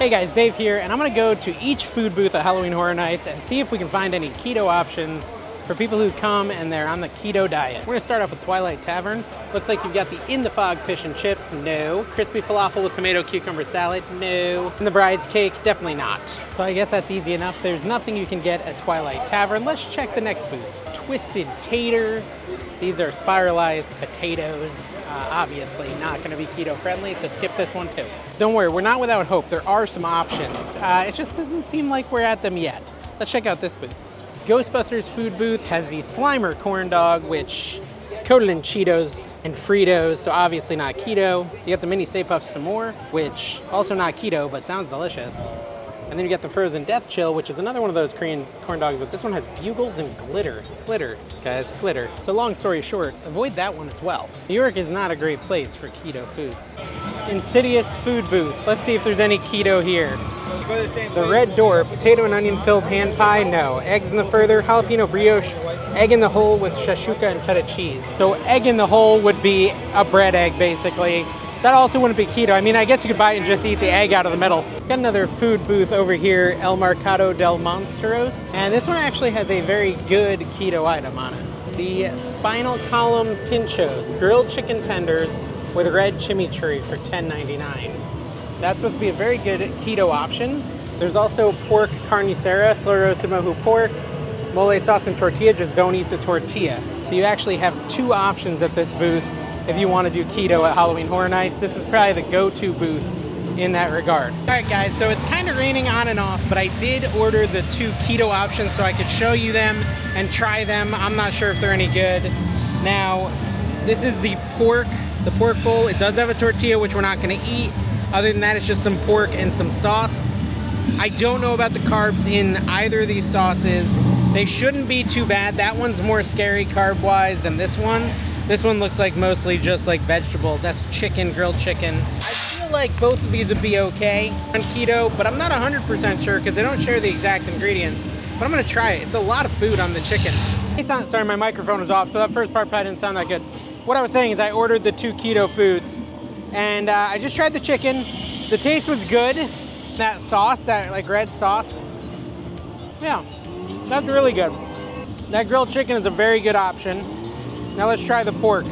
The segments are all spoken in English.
Hey guys, Dave here, and I'm gonna go to each food booth at Halloween Horror Nights and see if we can find any keto options for people who come and they're on the keto diet. We're gonna start off with Twilight Tavern. Looks like you've got the In the Fog fish and chips, no. Crispy falafel with tomato cucumber salad, no. And the bride's cake, definitely not. So I guess that's easy enough. There's nothing you can get at Twilight Tavern. Let's check the next booth. Twisted Tater. These are spiralized potatoes. Obviously not gonna be keto friendly, so skip this one too. Don't worry, we're not without hope. There are some options. It just doesn't seem like we're at them yet. Let's check out this booth. Ghostbusters food booth has the Slimer corn dog, which coated in Cheetos and Fritos, so obviously not keto. You got the mini Stay Puft some more, which also not keto, but sounds delicious. And then you get the frozen Death Chill, which is another one of those Korean corn dogs, but this one has bugles and glitter. Glitter, guys, glitter. So long story short, avoid that one as well. New York is not a great place for keto foods. Insidious food booth. Let's see if there's any keto here. The Red Door, potato and onion filled hand pie, no. Eggs in the further, jalapeno brioche, egg in the hole with shashuka and feta cheese. So egg in the hole would be a bread egg, basically. That also wouldn't be keto. I mean, I guess you could buy it and just eat the egg out of the middle. Got another food booth over here, El Marado Del Monero. And this one actually has a very good keto item on it. The Spinal Column Pinchos, grilled chicken tenders with red chimichurri for $10.99. That's supposed to be a very good keto option. There's also pork carnicera, slow roasted mohu pork, mole sauce and tortilla, just don't eat the tortilla. So you actually have two options at this booth. If you want to do keto at Halloween Horror Nights, this is probably the go-to booth in that regard. All right, guys, so it's kind of raining on and off, but I did order the two keto options so I could show you them and try them. I'm not sure if they're any good. Now, this is the pork bowl. It does have a tortilla, which we're not going to eat. Other than that, it's just some pork and some sauce. I don't know about the carbs in either of these sauces. They shouldn't be too bad. That one's more scary carb-wise than this one. This one looks like mostly just like vegetables. That's chicken, grilled chicken. I feel like both of these would be okay on keto, but I'm not 100% sure because they don't share the exact ingredients. But I'm gonna try it. It's a lot of food on the chicken. Sorry, my microphone was off, so that first part probably didn't sound that good. What I was saying is I ordered the two keto foods, and I just tried the chicken. The taste was good. That sauce, that like red sauce, yeah, that's really good. That grilled chicken is a very good option. Now let's try the pork.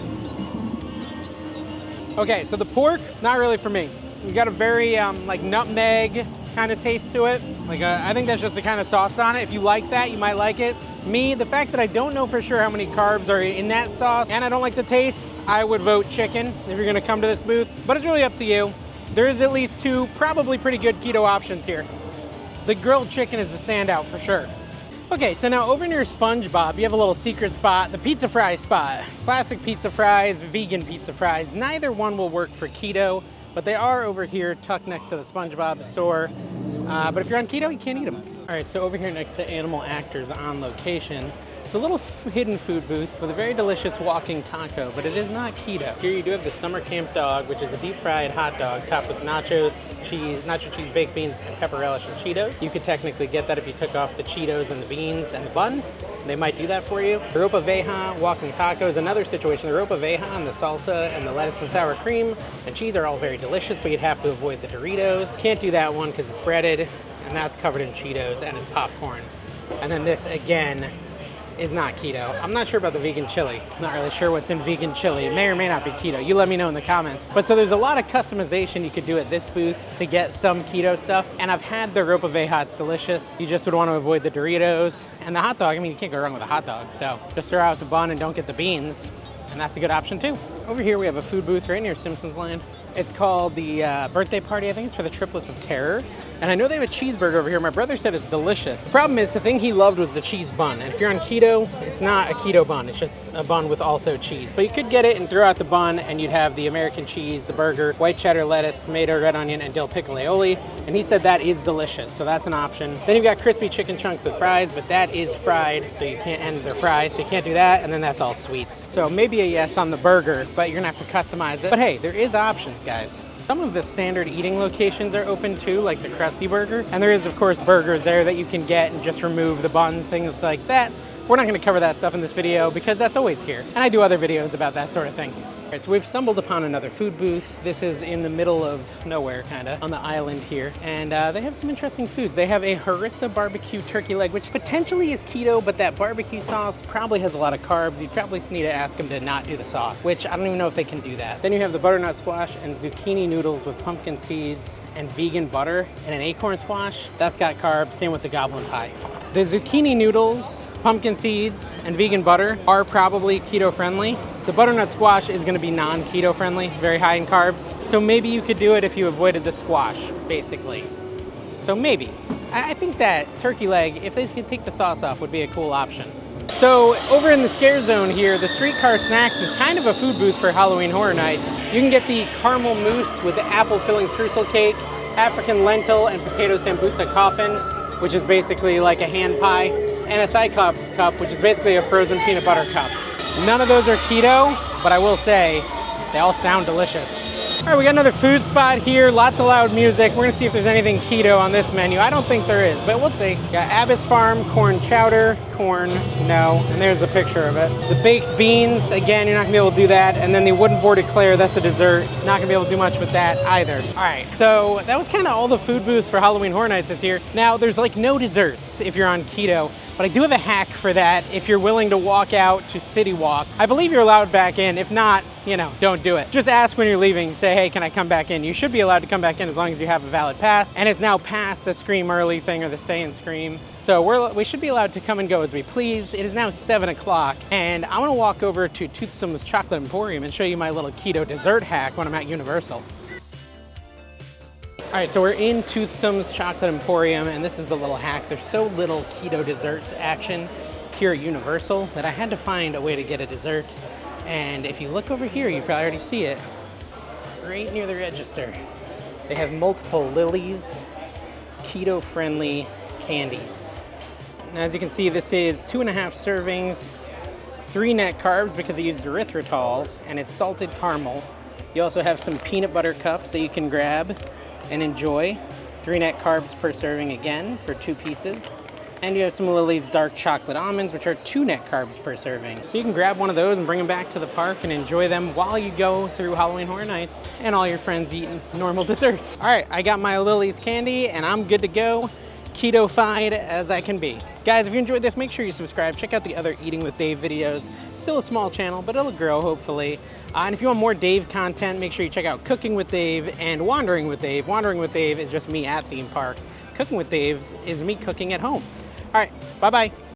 Okay, so the pork, not really for me. You got a very like nutmeg kind of taste to it. Like I think that's just the kind of sauce on it. If you like that, you might like it. Me, the fact that I don't know for sure how many carbs are in that sauce and I don't like the taste, I would vote chicken if you're gonna come to this booth, but it's really up to you. There is at least two probably pretty good keto options here. The grilled chicken is a standout for sure. Okay, so now over near SpongeBob, you have a little secret spot, the pizza fry spot. Classic pizza fries, vegan pizza fries. Neither one will work for keto, but they are over here tucked next to the SpongeBob store. But if you're on keto, you can't eat them. All right, so over here next to Animal Actors on location, it's a little hidden food booth with a very delicious walking taco, but it is not keto. Here you do have the Summer Camp Dog, which is a deep fried hot dog topped with nacho cheese, baked beans, and pepper relish and Cheetos. You could technically get that if you took off the Cheetos and the beans and the bun. They might do that for you. The Ropa Veja walking taco is another situation. The Ropa Veja and the salsa and the lettuce and sour cream and cheese are all very delicious, but you'd have to avoid the Doritos. Can't do that one because it's breaded and that's covered in Cheetos and it's popcorn. And then this again is not keto. I'm not sure about the vegan chili. Not really sure what's in vegan chili. It may or may not be keto. You let me know in the comments. But so there's a lot of customization you could do at this booth to get some keto stuff. And I've had the Ropa Veja, it's delicious. You just would want to avoid the Doritos. And the hot dog, I mean, you can't go wrong with a hot dog. So just throw out the bun and don't get the beans. And that's a good option too. Over here we have a food booth right near Simpsons Land. It's called the birthday party. I think it's for the triplets of terror. And I know they have a cheeseburger over here. My brother said it's delicious. The problem is the thing he loved was the cheese bun. And if you're on keto, it's not a keto bun. It's just a bun with also cheese. But you could get it and throw out the bun and you'd have the American cheese, the burger, white cheddar lettuce, tomato, red onion, and dill pickle aioli. And he said that is delicious. So that's an option. Then you've got crispy chicken chunks with fries, but that is fried. So you can't, and they're fried, so you can't do that. And then that's all sweets. So maybe a yes on the burger, but you're gonna have to customize it. But hey, there is options, guys. Some of the standard eating locations are open too, like the Krusty Burger. And there is, of course, burgers there that you can get and just remove the bun, things like that. We're not gonna cover that stuff in this video because that's always here. And I do other videos about that sort of thing. All right, so we've stumbled upon another food booth. This is in the middle of nowhere, kind of, on the island here. And they have some interesting foods. They have a harissa barbecue turkey leg, which potentially is keto, but that barbecue sauce probably has a lot of carbs. You'd probably need to ask them to not do the sauce, which I don't even know if they can do that. Then you have the butternut squash and zucchini noodles with pumpkin seeds and vegan butter and an acorn squash. That's got carbs, same with the goblin pie. The zucchini noodles, pumpkin seeds, and vegan butter are probably keto friendly. The butternut squash is gonna be non-keto friendly, very high in carbs. So maybe you could do it if you avoided the squash, basically. So maybe. I think that turkey leg, if they could take the sauce off, would be a cool option. So over in the scare zone here, the Streetcar Snacks is kind of a food booth for Halloween Horror Nights. You can get the caramel mousse with the apple filling streusel cake, African lentil and potato sambusa coffin, which is basically like a hand pie, and a Cyclops cup, which is basically a frozen peanut butter cup. None of those are keto, but I will say they all sound delicious. All right, we got another food spot here, lots of loud music. We're gonna see if there's anything keto on this menu. I don't think there is, but we'll see. Got Abbott's Farm corn chowder, corn, no, and there's a picture of it. The baked beans, again, you're not gonna be able to do that. And then the wooden board eclair, that's a dessert. Not gonna be able to do much with that either. All right, so that was kind of all the food booths for Halloween Horror Nights this year. Now, there's like no desserts if you're on keto, but I do have a hack for that if you're willing to walk out to City Walk. I believe you're allowed back in. If not, you know, don't do it. Just ask when you're leaving, say, hey, can I come back in? You should be allowed to come back in as long as you have a valid pass. And it's now past the scream early thing or the stay and scream. So we should be allowed to come and go as we please. It is now 7 o'clock and I wanna walk over to Toothsome's Chocolate Emporium and show you my little keto dessert hack when I'm at Universal. All right, so we're in Toothsome's Chocolate Emporium, and this is the little hack. There's so little keto desserts action here at Universal that I had to find a way to get a dessert. And if you look over here, you probably already see it, right near the register. They have multiple Lily's keto-friendly candies. Now, as you can see, this is 2.5 servings, 3 net carbs because it uses erythritol, and it's salted caramel. You also have some peanut butter cups that you can grab and enjoy. 3 net carbs per serving again for 2 pieces. And you have some Lily's dark chocolate almonds, which are 2 net carbs per serving. So you can grab one of those and bring them back to the park and enjoy them while you go through Halloween Horror Nights and all your friends eating normal desserts. All right, I got my Lily's candy and I'm good to go. Keto-fied as I can be. Guys, if you enjoyed this, make sure you subscribe. Check out the other Eating with Dave videos. Still a small channel, but it'll grow, hopefully. And if you want more Dave content, make sure you check out Cooking with Dave and Wandering with Dave. Wandering with Dave is just me at theme parks. Cooking with Dave is me cooking at home. All right, bye-bye.